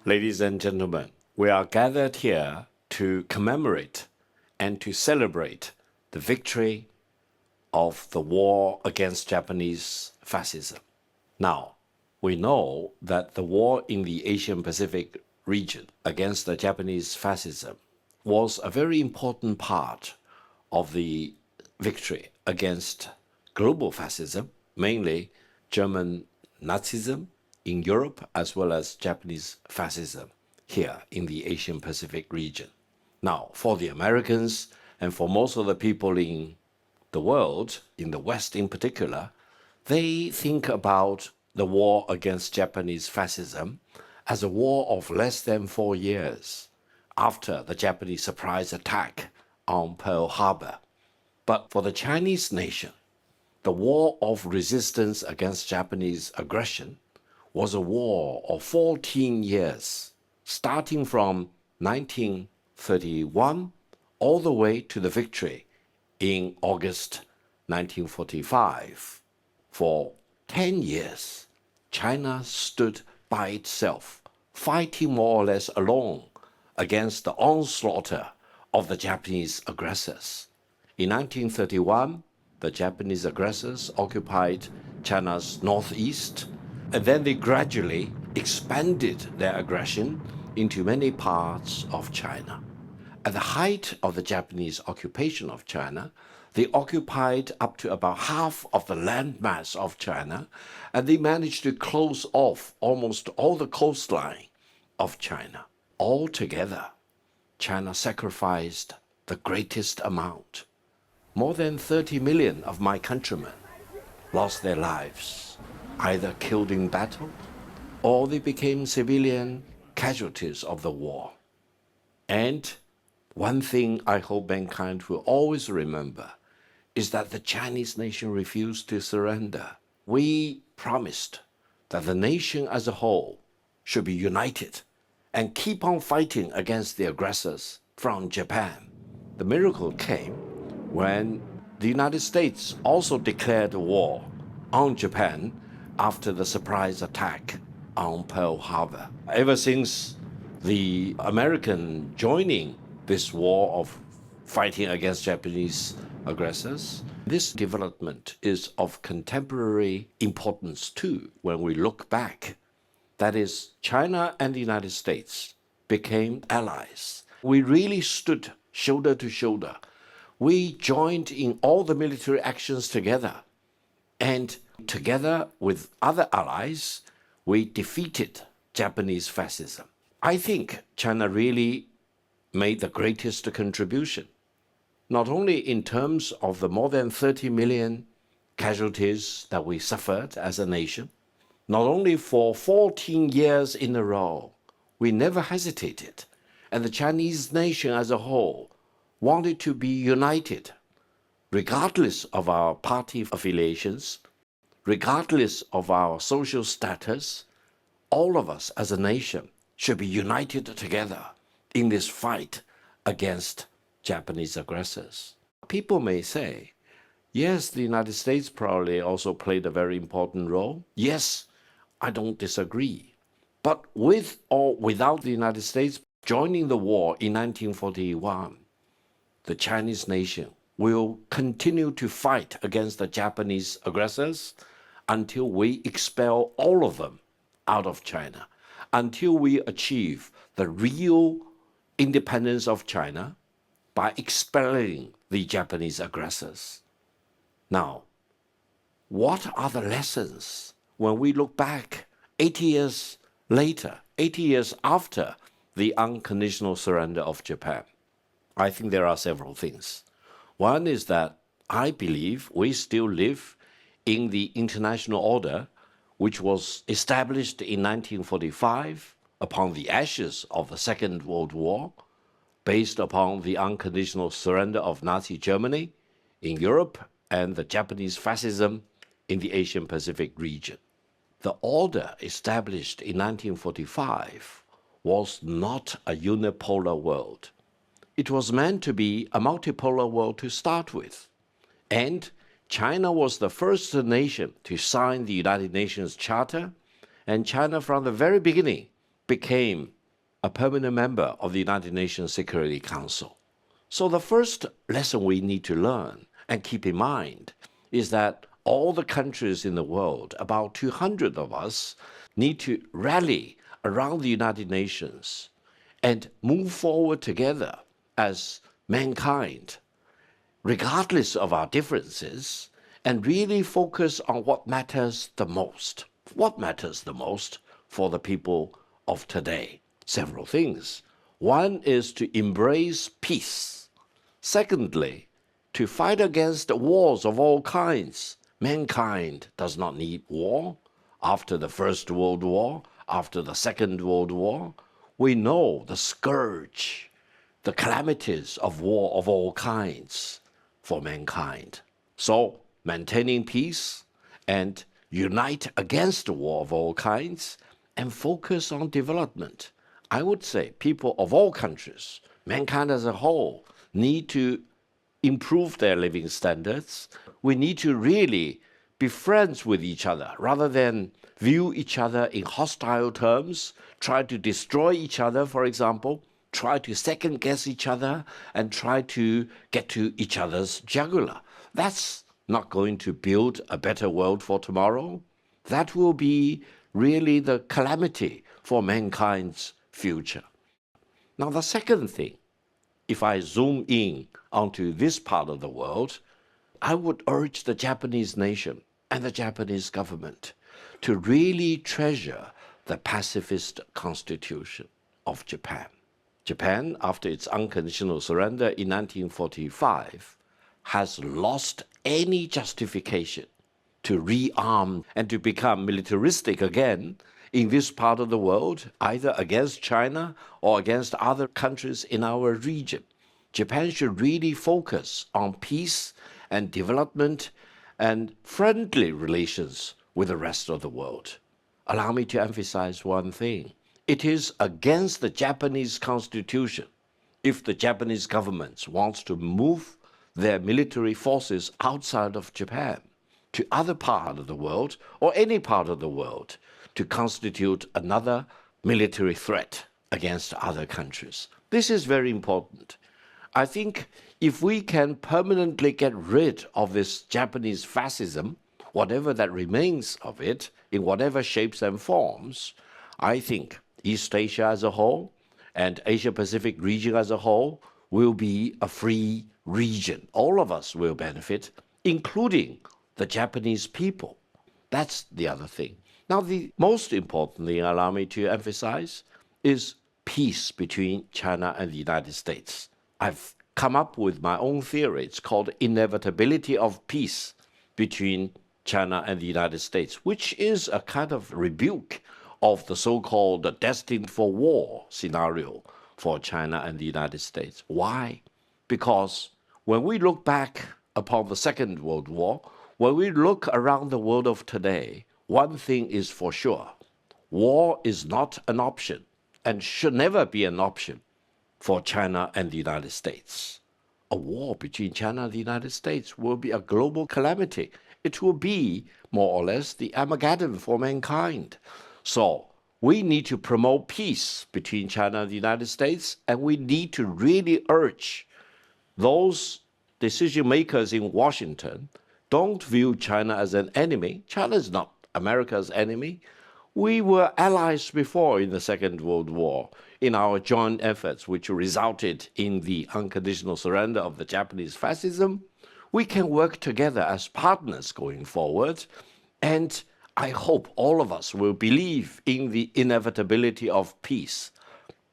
Ladies and gentlemen, we are gathered here to commemorate and to celebrate the victory of the war against Japanese fascism. Now, we know that the war in the Asian Pacific region against the Japanese fascism was a very important part of the victory against global fascism, mainly German Nazism in Europe, as well as Japanese fascism here in the Asian Pacific region. Now, for the Americans and for most of the people in the world, in the West in particular, they think about the war against Japanese fascism as a war of less than 4 years after the Japanese surprise attack on Pearl Harbor. But for the Chinese nation, the war of resistance against Japanese aggression was a war of 14 years, starting from 1931 all the way to the victory in August 1945. For 10 years, China stood by itself, fighting more or less alone against the onslaught of the Japanese aggressors. In 1931, the Japanese aggressors occupied China's northeast, and then they gradually expanded their aggression into many parts of China. At the height of the Japanese occupation of China, they occupied up to about half of the landmass of China, and they managed to close off almost all the coastline of China. Altogether, China sacrificed the greatest amount. More than 30 million of my countrymen lost their lives, either killed in battle or they became civilian casualties of the war. And one thing I hope mankind will always remember is that the Chinese nation refused to surrender. We promised that the nation as a whole should be united and keep on fighting against the aggressors from Japan. The miracle came when the United States also declared war on Japan after the surprise attack on Pearl Harbor. Ever since the American joining this war of fighting against Japanese aggressors, this development is of contemporary importance too when we look back. That is, China and the United States became allies. We really stood shoulder to shoulder. We joined in all the military actions together. And together with other allies, we defeated Japanese fascism. I think China really made the greatest contribution, not only in terms of the more than 30 million casualties that we suffered as a nation, not only for 14 years in a row, we never hesitated, and the Chinese nation as a whole wanted to be united, regardless of our party affiliations, regardless of our social status. All of us as a nation should be united together in this fight against Japanese aggressors. People may say, yes, the United States probably also played a very important role. Yes, I don't disagree. But with or without the United States joining the war in 1941, the Chinese nation will continue to fight against the Japanese aggressors until we expel all of them out of China, until we achieve the real independence of China by expelling the Japanese aggressors. Now, what are the lessons when we look back 80 years later, 80 years after the unconditional surrender of Japan? I think there are several things. One is that I believe we still live in the international order which was established in 1945 upon the ashes of the Second World War, based upon the unconditional surrender of Nazi Germany in Europe and the Japanese fascism in the Asian Pacific region. The order established in 1945 was not a unipolar world. It was meant to be a multipolar world to start with. And China was the first nation to sign the United Nations Charter, and China from the very beginning became a permanent member of the United Nations Security Council. So the first lesson we need to learn and keep in mind is that all the countries in the world, about 200 of us, need to rally around the United Nations and move forward together as mankind, regardless of our differences, and really focus on what matters the most. What matters the most for the people of today? Several things. One is to embrace peace. Secondly, to fight against wars of all kinds. Mankind does not need war. After the First World War, after the Second World War, we know the scourge, the calamities of war of all kinds for mankind. So, maintaining peace and unite against war of all kinds and focus on development. I would say people of all countries, mankind as a whole, need to improve their living standards. We need to really be friends with each other rather than view each other in hostile terms, try to destroy each other, for example, try to second guess each other, and try to get to each other's jugular. That's not going to build a better world for tomorrow. That will be really the calamity for mankind's future. Now, the second thing, if I zoom in onto this part of the world, I would urge the Japanese nation and the Japanese government to really treasure the pacifist constitution of Japan. Japan, after its unconditional surrender in 1945, has lost any justification to rearm and to become militaristic again in this part of the world, either against China or against other countries in our region. Japan should really focus on peace and development and friendly relations with the rest of the world. Allow me to emphasize one thing. It is against the Japanese constitution if the Japanese government wants to move their military forces outside of Japan to other part of the world or any part of the world to constitute another military threat against other countries. This is very important. I think if we can permanently get rid of this Japanese fascism, whatever that remains of it, in whatever shapes and forms, I think East Asia as a whole and Asia-Pacific region as a whole will be a free region. All of us will benefit, including the Japanese people. That's the other thing. Now, the most important thing, allow me to emphasize, is peace between China and the United States. I've come up with my own theory. It's called Inevitability of Peace between China and the United States, which is a kind of rebuke of the so-called destined for war scenario for China and the United States. Why? Because when we look back upon the Second World War, when we look around the world of today, one thing is for sure. War is not an option and should never be an option for China and the United States. A war between China and the United States will be a global calamity. It will be, more or less, the Armageddon for mankind. So we need to promote peace between China and the United States, and we need to really urge those decision makers in Washington, don't view China as an enemy. China is not America's enemy. We were allies before in the Second World War in our joint efforts, which resulted in the unconditional surrender of the Japanese fascism. We can work together as partners going forward, and I hope all of us will believe in the inevitability of peace.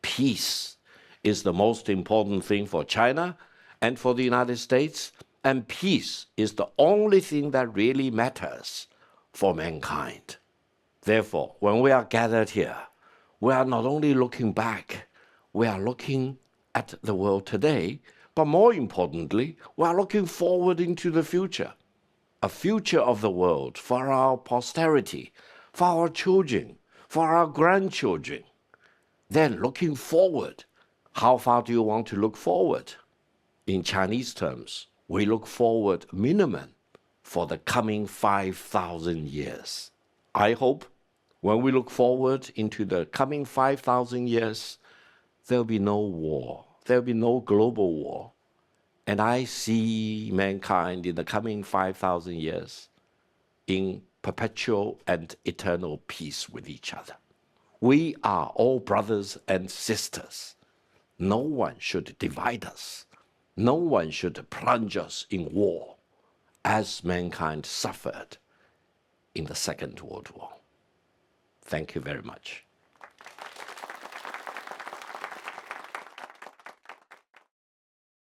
Peace is the most important thing for China and for the United States, and peace is the only thing that really matters for mankind. Therefore, when we are gathered here, we are not only looking back, we are looking at the world today, but more importantly, we are looking forward into the future. A future of the world for our posterity, for our children, for our grandchildren. Then looking forward, how far do you want to look forward? In Chinese terms, we look forward minimum for the coming 5,000 years. I hope when we look forward into the coming 5,000 years, there'll be no war. There'll be no global war. And I see mankind in the coming 5,000 years in perpetual and eternal peace with each other. We are all brothers and sisters. No one should divide us. No one should plunge us in war, as mankind suffered in the Second World War. Thank you very much.